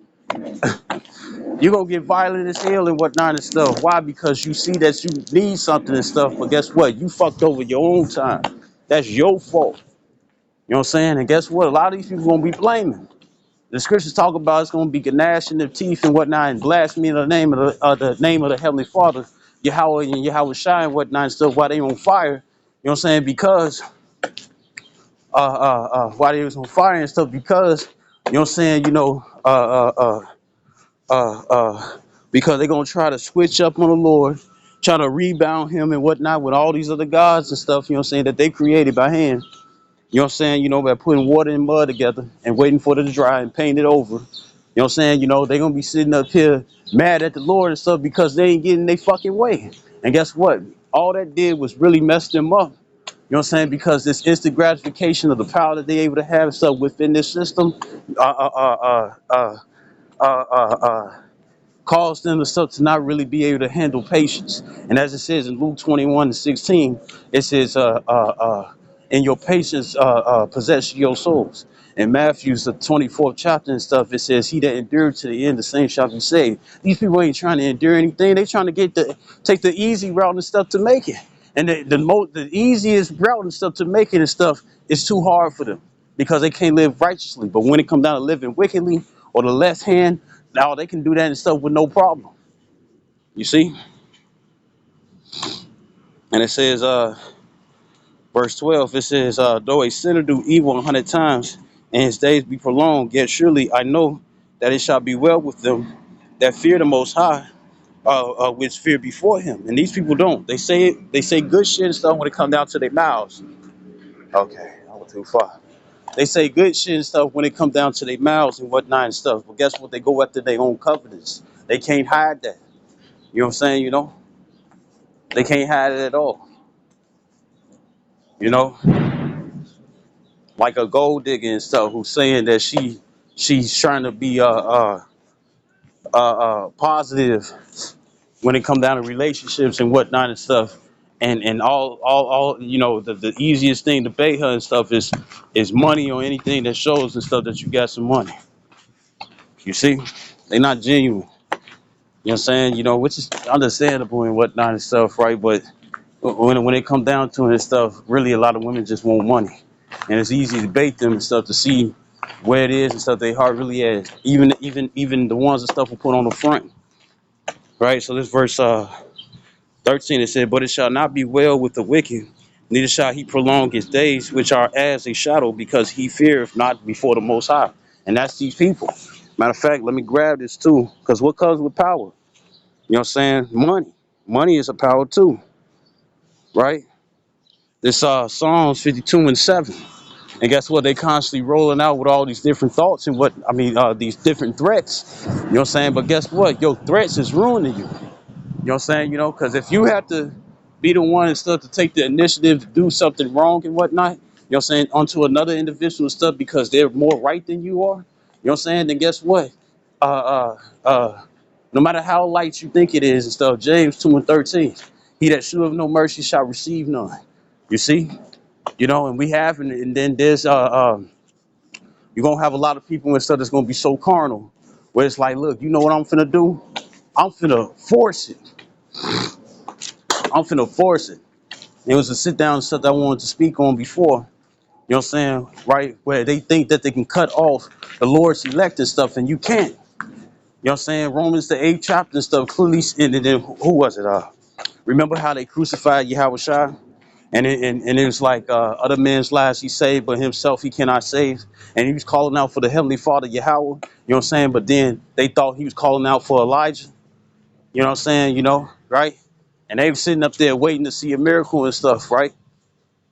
You're going to get violent as hell and whatnot and stuff. Why? Because you see that you need something and stuff. But guess what? You fucked over your own time. That's your fault. You know what I'm saying? And guess what? A lot of these people going to be blaming. The scriptures talk about it's going to be gnashing of teeth and whatnot and blasphemy in the name of the name of the Heavenly Father, Yahweh and Yahweh Shai and whatnot and stuff while they on fire. You know what I'm saying? Because while they was on fire and stuff, because you know what I'm saying, because they're gonna try to switch up on the Lord, try to rebound him and whatnot with all these other gods and stuff, you know what I'm saying, that they created by hand. You know what I'm saying? By putting water and mud together and waiting for it to dry and paint it over. You know what I'm saying? They're gonna be sitting up here mad at the Lord and stuff because they ain't getting their fucking way. And guess what? All that did was really mess them up. You know what I'm saying? Because this instant gratification of the power that they're able to have and stuff within this system, uh, uh, uh, uh, uh, uh, uh, cause them to not really be able to handle patience. And as it says in Luke 21:16, it says, in your patience, possess your souls. In Matthew's the 24th chapter and stuff, it says, he that endured to the end, the same shall be saved. These people ain't trying to endure anything. They trying to take the easy route and stuff to make it. And the easiest route and stuff to make it and stuff is too hard for them because they can't live righteously. But when it comes down to living wickedly or the left hand, now they can do that and stuff with no problem. You see? And it says, verse 12, it says, though a sinner do evil 100 times and his days be prolonged, yet surely I know that it shall be well with them that fear the Most High, which fear before him. And these people don't. They say good shit and stuff when it comes down to their mouths. Okay, I went too far. They say good shit and stuff when it comes down to their mouths and whatnot and stuff. But guess what? They go after their own covenants. They can't hide that. You know what I'm saying? They can't hide it at all. You know, like a gold digger and stuff who's saying that she's trying to be positive when it comes down to relationships and whatnot and stuff. And all the easiest thing to pay her and stuff is money or anything that shows and stuff that you got some money. You see, they're not genuine. You know what I'm saying? Which is understandable and whatnot and stuff, right? But when it comes down to it and stuff, really a lot of women just want money, and it's easy to bait them and stuff to see where it is and stuff they heart really is. Even the ones and stuff will put on the front, right? So this verse 13 it said, "But it shall not be well with the wicked, neither shall he prolong his days, which are as a shadow, because he feareth not before the Most High." And that's these people. Matter of fact, let me grab this too, because what comes with power? You know what I'm saying? Money. Money is a power too, right? This Psalms 52:7. And guess what? They constantly rolling out with all these different thoughts and these different threats. You know what I'm saying? But guess what? Your threats is ruining you. You know what I'm saying? Because if you have to be the one and stuff to take the initiative to do something wrong and whatnot, you know what I'm saying, onto another individual and stuff because they're more right than you are, you know what I'm saying? Then guess what? Uh, uh, uh, no matter how light you think it is and stuff, James 2:13, he that sheweth no mercy shall receive none. You see? And we have, and then there's, you're going to have a lot of people and stuff that's going to be so carnal, where it's like, look, you know what I'm finna do? I'm finna force it. I'm finna force it. It was a sit down and stuff that I wanted to speak on before. You know what I'm saying? Right? Where they think that they can cut off the Lord's elect and stuff, and you can't. You know what I'm saying? Romans the 8th chapter and stuff clearly, and then who was it? Remember how they crucified Yahweh Shai? And it was like other men's lives he saved, but himself he cannot save. And he was calling out for the Heavenly Father Yahweh. You know what I'm saying? But then they thought he was calling out for Elijah. You know what I'm saying? Right? And they were sitting up there waiting to see a miracle and stuff, right?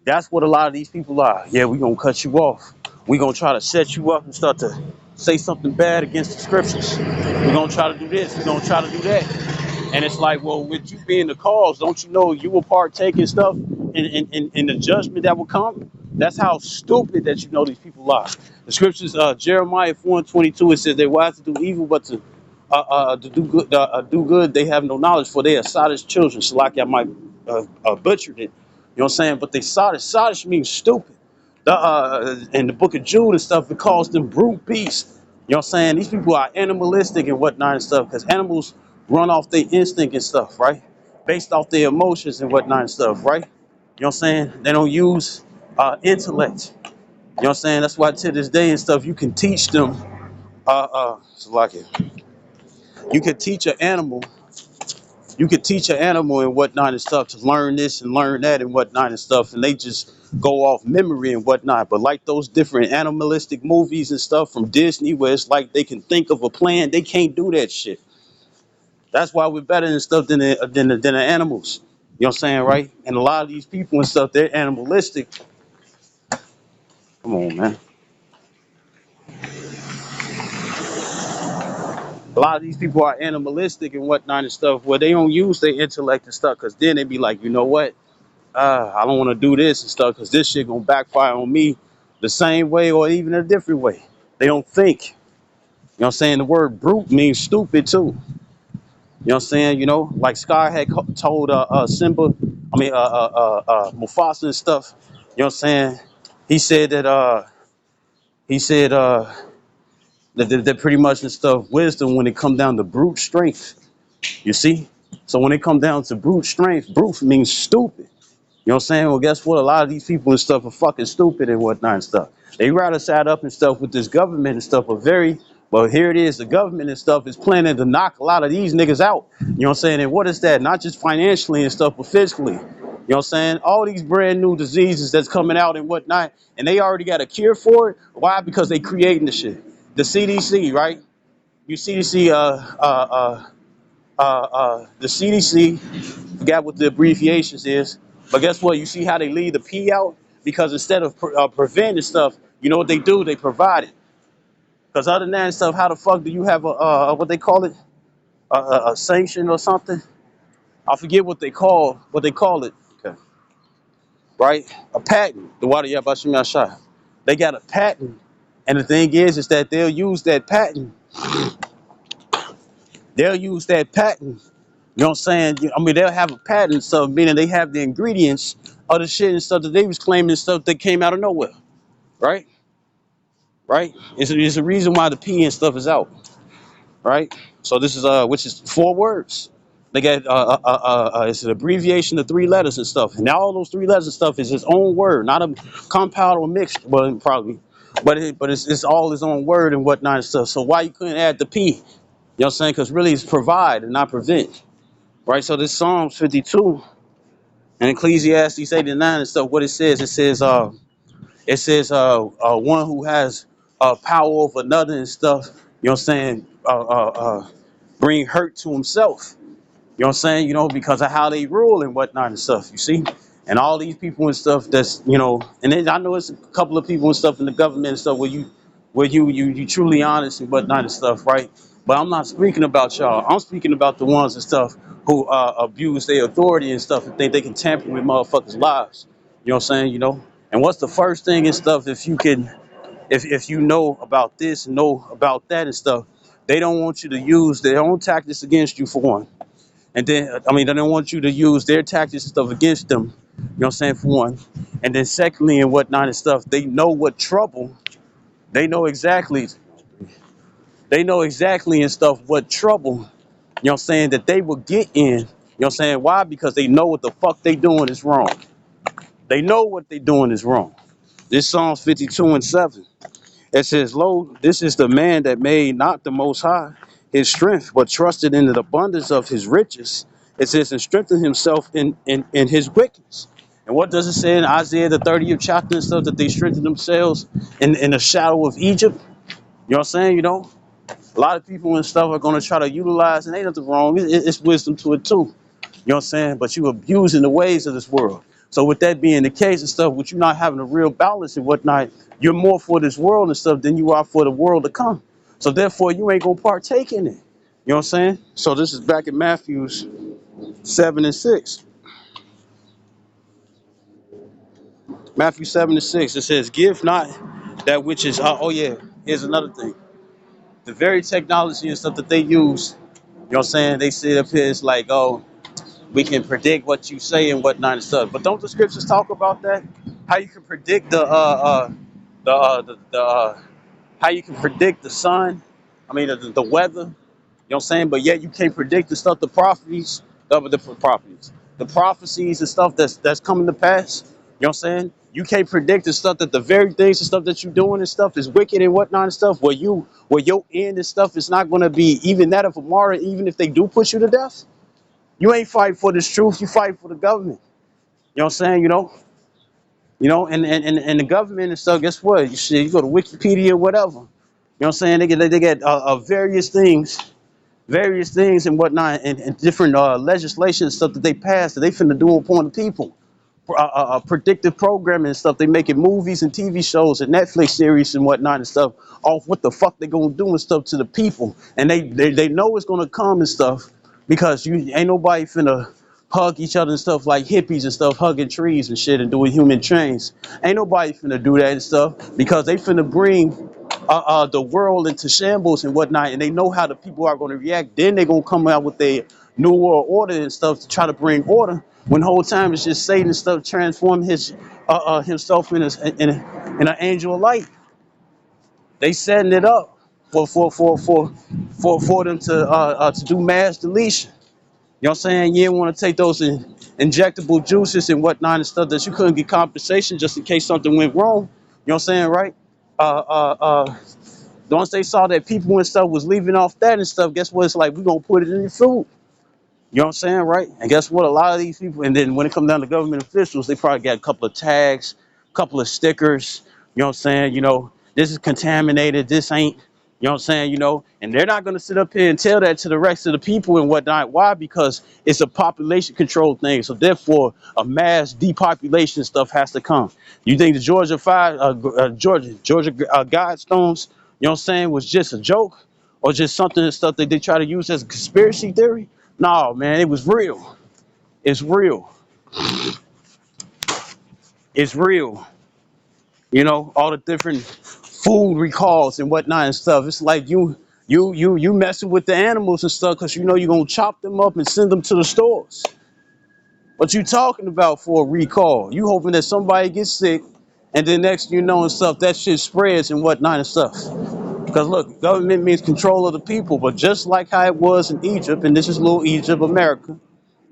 That's what a lot of these people are. Yeah, we're going to cut you off. We're going to try to set you up and start to say something bad against the scriptures. We're going to try to do this. We're going to try to do that. And it's like, well, with you being the cause, don't you know you will partake in stuff in the judgment that will come? That's how stupid that these people are. The scriptures, Jeremiah 4:22, it says they're wise to do evil, but to do good, they have no knowledge, for they are sottish children. So like I might butchered it, you know what I'm saying? But they sottish. Sottish means stupid. In the book of Jude and stuff, it calls them brute beasts. You know what I'm saying? These people are animalistic and whatnot and stuff, because animals run off their instinct and stuff, right? Based off their emotions and whatnot and stuff, right? You know what I'm saying? They don't use intellect. You know what I'm saying? That's why to this day and stuff, you can teach them. So like it. You could teach an animal. You could teach an animal and whatnot and stuff to learn this and learn that and whatnot and stuff, and they just go off memory and whatnot. But like those different animalistic movies and stuff from Disney, where it's like they can think of a plan, they can't do that shit. That's why we're better and stuff than the animals. You know what I'm saying, right? And a lot of these people and stuff, they're animalistic. Come on, man. A lot of these people are animalistic and whatnot and stuff, where they don't use their intellect and stuff, because then they be like, you know what? I don't want to do this and stuff, because this shit gonna backfire on me the same way or even a different way. They don't think. You know what I'm saying? The word brute means stupid too. You know what I'm saying? You know, like Scar had told Simba, Mufasa and stuff. You know what I'm saying? He said that pretty much and stuff, wisdom when it come down to brute strength. You see? So when it come down to brute strength, brute means stupid. You know what I'm saying? Well, guess what? A lot of these people and stuff are fucking stupid and whatnot and stuff. They rather sat up and stuff with this government and stuff, but here it is, the government and stuff is planning to knock a lot of these niggas out. You know what I'm saying? And what is that? Not just financially and stuff, but physically. You know what I'm saying? All these brand new diseases that's coming out and whatnot, and they already got a cure for it. Why? Because they creating the shit. The CDC, right? You CDC, the CDC, forgot what the abbreviations is, but guess what? You see how they leave the P out? Because instead of preventing stuff, you know what they do? They provide it. Because other than that stuff, how the fuck do you have what they call it? A sanction or something? I forget what they call it. Okay. Right? A patent. The water yabashimi shot. They got a patent. And the thing is that they'll use that patent. They'll use that patent. You know what I'm saying? I mean, they'll have a patent, so meaning they have the ingredients of the shit and stuff that they was claiming and stuff that came out of nowhere, right? Right? It's a reason why the P and stuff is out, right? So this is which is 4 words. They got it's an abbreviation of 3 letters and stuff, and all those 3 letters and stuff is its own word, not a compound or mixed, well probably, but it's all its own word and whatnot and stuff. So why you couldn't add the P? You know what I'm saying? Because really it's provide and not prevent, right? So this Psalms 52. And Ecclesiastes 89 and stuff, what it says, one who has power over another and stuff, you know what I'm saying, bring hurt to himself. You know what I'm saying? You know, because of how they rule and whatnot and stuff, you see? And all these people and stuff that's, and then I know it's a couple of people and stuff in the government and stuff where you truly honest and whatnot and stuff, right? But I'm not speaking about y'all. I'm speaking about the ones and stuff who abuse their authority and stuff and think they can tamper with motherfuckers' lives. You know what I'm saying? You know? And what's the first thing and stuff if you can if you know about this, know about that and stuff, they don't want you to use their own tactics against you for one. And then, I mean, they don't want you to use their tactics and stuff against them. You know what I'm saying? For one. And then, secondly, and whatnot and stuff, they know what trouble, they know exactly, they know exactly and stuff what trouble, you know what I'm saying, that they will get in. You know what I'm saying? Why? Because they know what the fuck they doing is wrong. They know what they doing is wrong. This Psalms 52 and 7. It says, Lo, this is the man that made not the Most High his strength, but trusted in the abundance of his riches. It says, and strengthened himself in his wickedness. And what does it say in Isaiah, the 30th chapter and stuff, that they strengthened themselves in the shadow of Egypt? You know what I'm saying? You know, a lot of people and stuff are going to try to utilize, and ain't nothing wrong. It's wisdom to it too. You know what I'm saying? But you abusing the ways of this world. So with that being the case and stuff, with you not having a real balance and whatnot, you're more for this world and stuff than you are for the world to come. So therefore, you ain't gonna partake in it. You know what I'm saying? So this is back in Matthew's 7 and 6. Matthew 7 and 6. It says, "Give not that which is." Oh yeah. Here's another thing. the very technology and stuff that they use, you know what I'm saying? They sit up here, it's like, oh, we can predict what you say and whatnot and stuff. But don't the scriptures talk about that? How you can predict the how you can predict the sun? I mean the weather. You know what I'm saying? But yet you can't predict the stuff, the prophecies, the prophecies and stuff that's coming to pass. You know what I'm saying? You can't predict the stuff that the very things and stuff that you're doing and stuff is wicked and whatnot and stuff. Where your end and stuff is not going to be even that of a martyr, even if they do put you to death. You ain't fighting for this truth. You fight for the government. You know what I'm saying? And the government and stuff. Guess what? You go to Wikipedia, whatever. You know what I'm saying? They get various things and whatnot, and different legislation and stuff that they pass that they finna do upon the people. Predictive programming and stuff. They making movies and TV shows and Netflix series and whatnot and stuff off what the fuck they gonna do and stuff to the people, and they know it's gonna come and stuff because you ain't nobody finna hug each other and stuff like hippies and stuff, hugging trees and shit and doing human chains. Ain't nobody finna do that and stuff because they finna bring the world into shambles and whatnot, and they know how the people are going to react. Then they're going to come out with a new world order and stuff to try to bring order. When the whole time it's just Satan and stuff transform himself in an angel of light. They setting it up for them to do mass deletion. You know what I'm saying? You didn't want to take those injectable juices and whatnot and stuff that you couldn't get compensation just in case something went wrong. You know what I'm saying, right? Uh, uh, uh, Once they saw that people and stuff was leaving off that and stuff, guess what? It's like we're gonna put it in the food. You know what I'm saying, right? And guess what? A lot of these people, and then when it comes down to government officials, they probably got a couple of tags, a couple of stickers. You know what I'm saying? This is contaminated. This ain't. You know what I'm saying? And they're not gonna sit up here and tell that to the rest of the people and whatnot. Why? Because it's a population control thing. So therefore, a mass depopulation stuff has to come. You think the Georgia Guidestones, you know what I'm saying, was just a joke or just something and stuff that they try to use as a conspiracy theory? No, man, it was real. It's real. It's real. All the different food recalls and whatnot and stuff. It's like you messing with the animals and stuff because you're gonna chop them up and send them to the stores. What you talking about for a recall? You hoping that somebody gets sick and then next thing you know and stuff, that shit spreads and whatnot and stuff. Because look, government means control of the people, but just like how it was in Egypt, and this is little Egypt, America,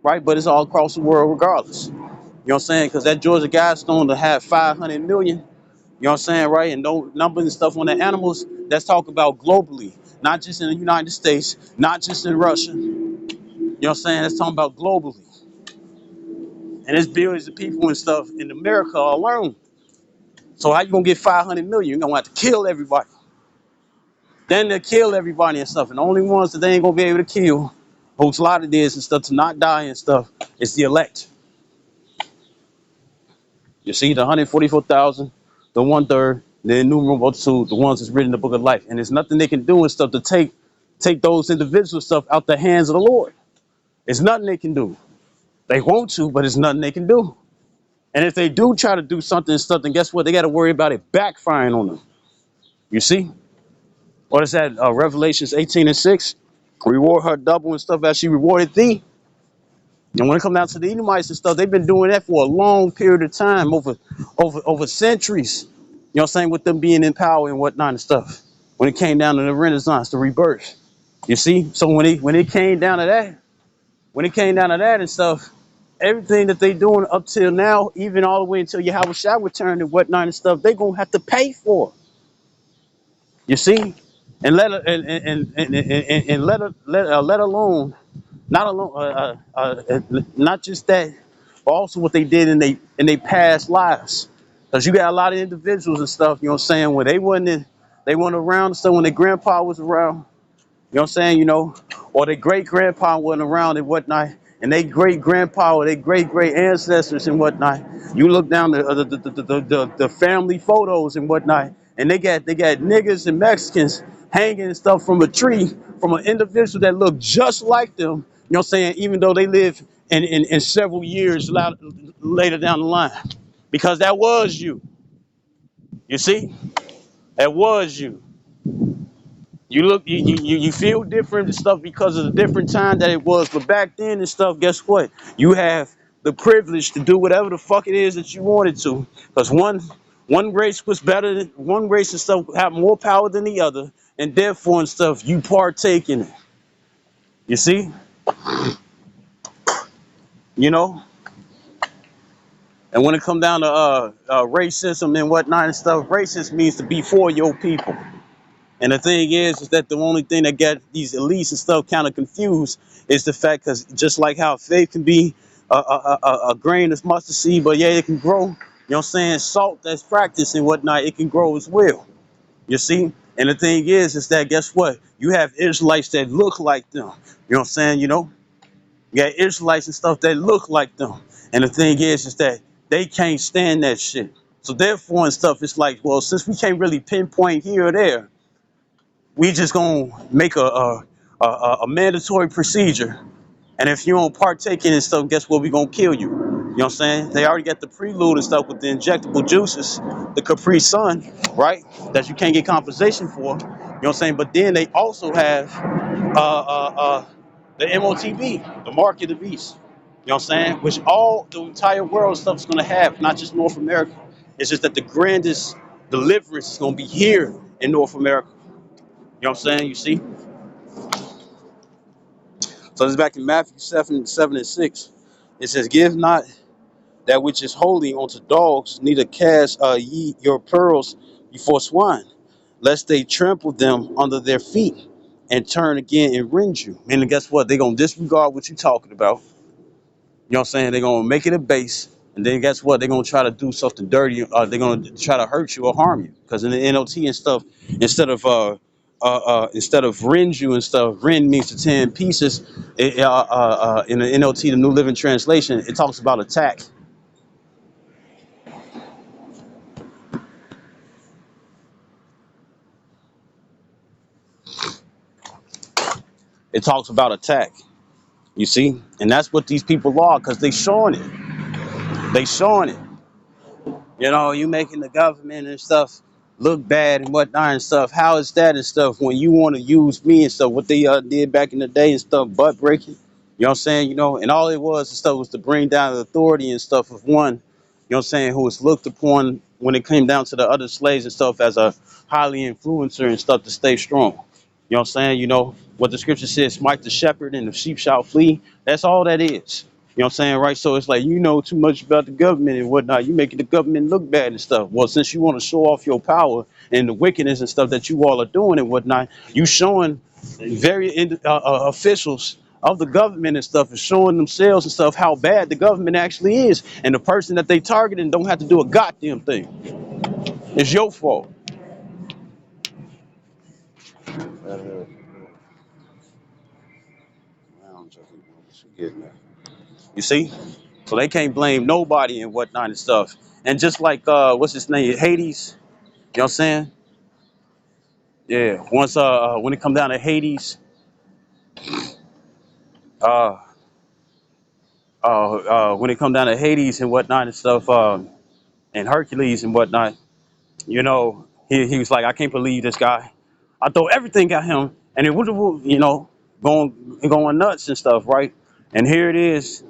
right? But it's all across the world regardless. You know what I'm saying? Because that Georgia Guidestone to have 500 million, you know what I'm saying, right? And no numbers and stuff on the animals, that's talk about globally, not just in the United States, not just in Russia. You know what I'm saying? That's talking about globally. And there's billions of people and stuff in America alone. So how you gonna get 500 million? You're gonna have to kill everybody. Then they kill everybody and stuff. And the only ones that they ain't gonna be able to kill, whose lot it is and stuff to not die and stuff, is the elect. You see, the 144,000, the 1/3, the innumerable multitude, the ones that's written in the book of life. And there's nothing they can do and stuff to take those individual stuff out the hands of the Lord. There's nothing they can do. They want to, but there's nothing they can do. And if they do try to do something and stuff, then guess what? They got to worry about it backfiring on them. You see? What is that? Revelations 18:6. Reward her double and stuff as she rewarded thee. And when it comes down to the Edomites and stuff, they've been doing that for a long period of time, over centuries. You know what I'm saying? With them being in power and whatnot and stuff. When it came down to the Renaissance, the rebirth. You see? So when it came down to that, and stuff, everything that they doing up till now, even all the way until Yahweh Shah return and whatnot and stuff, they gonna have to pay for. You see? And let alone not just that, but also what they did in they past lives. Because you got a lot of individuals and stuff, you know what I'm saying, where they weren't around, so when their grandpa was around, you know what I'm saying, or their great grandpa wasn't around and whatnot, and they great grandpa or their great ancestors and whatnot. You look down the family photos and whatnot, and they got niggas and Mexicans hanging and stuff from a tree from an individual that looked just like them. You know what I'm saying? Even though they live in several years later down the line, because that was you. You see, that was you. You look, you feel different and stuff because of the different time that it was. But back then and stuff, guess what? You have the privilege to do whatever the fuck it is that you wanted to. Because one race was better than one race and stuff had more power than the other, and therefore and stuff you partake in it. You see, you know. And when it come down to racism and whatnot and stuff, racist means to be for your people. And the thing is that the only thing that got these elites and stuff kind of confused is the fact, because just like how faith can be a grain of mustard seed, but yeah, it can grow. You know what I'm saying? Salt that's practiced and whatnot, it can grow as well. You see? And the thing is that guess what? You have Israelites that look like them. You know what I'm saying? You got Israelites and stuff that look like them. And the thing is that they can't stand that shit. So therefore and stuff, it's like, well, since we can't really pinpoint here or there, we just gonna make a mandatory procedure. And if you don't partake in it stuff, guess what? We gonna kill you. You know what I'm saying? They already got the prelude and stuff with the injectable juices, the Capri Sun, right? That you can't get compensation for. You know what I'm saying? But then they also have the MOTB, the mark of the beast. You know what I'm saying? Which all the entire world stuff is gonna have, not just North America. It's just that the grandest deliverance is gonna be here in North America. You know what I'm saying? You see? So it's back in Matthew 7:7 and 6. It says, give not that which is holy unto dogs, neither cast ye your pearls before swine, lest they trample them under their feet and turn again and rend you. And guess what? They're going to disregard what you're talking about. You know what I'm saying? They're going to make it a base. And then guess what? They're going to try to do something dirty. They're going to try to hurt you or harm you. Because in the NLT and stuff, instead of rend you and stuff, rend means to tear in pieces. In the NLT, the New Living Translation, it talks about attack. It talks about attack. You see? And that's what these people are, because they showing it. They showing it. You making the government and stuff look bad and whatnot and stuff. How is that and stuff when you want to use me and stuff? What they did back in the day and stuff, butt breaking. You know what I'm saying? And all it was and stuff was to bring down the authority and stuff of one, you know what I'm saying, who was looked upon when it came down to the other slaves and stuff as a highly influencer and stuff to stay strong. You know what I'm saying? What the scripture says, smite the shepherd and the sheep shall flee. That's all that is. You know what I'm saying, right? So it's like you know too much about the government and whatnot. You making the government look bad and stuff. Well, since you want to show off your power and the wickedness and stuff that you all are doing and whatnot, you showing officials of the government and stuff is showing themselves and stuff how bad the government actually is, and the person that they targeting don't have to do a goddamn thing. It's your fault. You see? So they can't blame nobody and whatnot and stuff. And just like what's his name, Hades, you know what I'm saying? Yeah. Once when it come down to Hades, uh when it come down to Hades and whatnot and stuff, and Hercules and whatnot, he was like, I can't believe this guy. I throw everything at him and it would, going nuts and stuff, right? And here it is,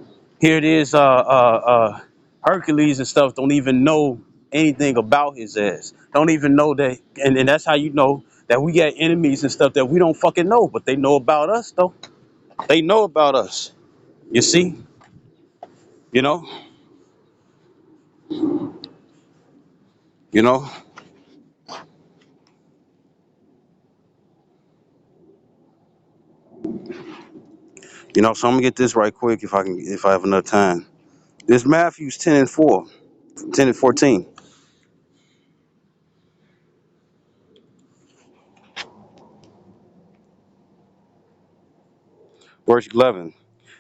Hercules and stuff don't even know anything about his ass. Don't even know that, and that's how you know that we got enemies and stuff that we don't fucking know, but they know about us though. They know about us. You see, you know, you know, So I'm gonna get this right quick if I have enough time. This Matthew's 10:4, 10:14, verse 11.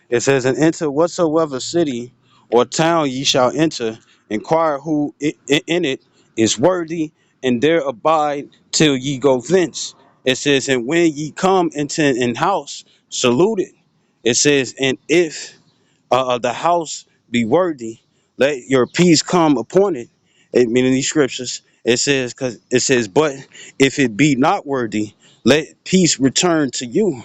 It says, "And enter whatsoever city or town ye shall enter, inquire who in it is worthy, and there abide till ye go thence." It says, "And when ye come into an house, salute it." It says, "And if the house be worthy, let your peace come upon it." It meaning these scriptures. It says, because it says, but if it be not worthy, let peace return to you.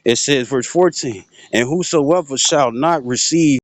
It says, verse 14, and whosoever shall not receive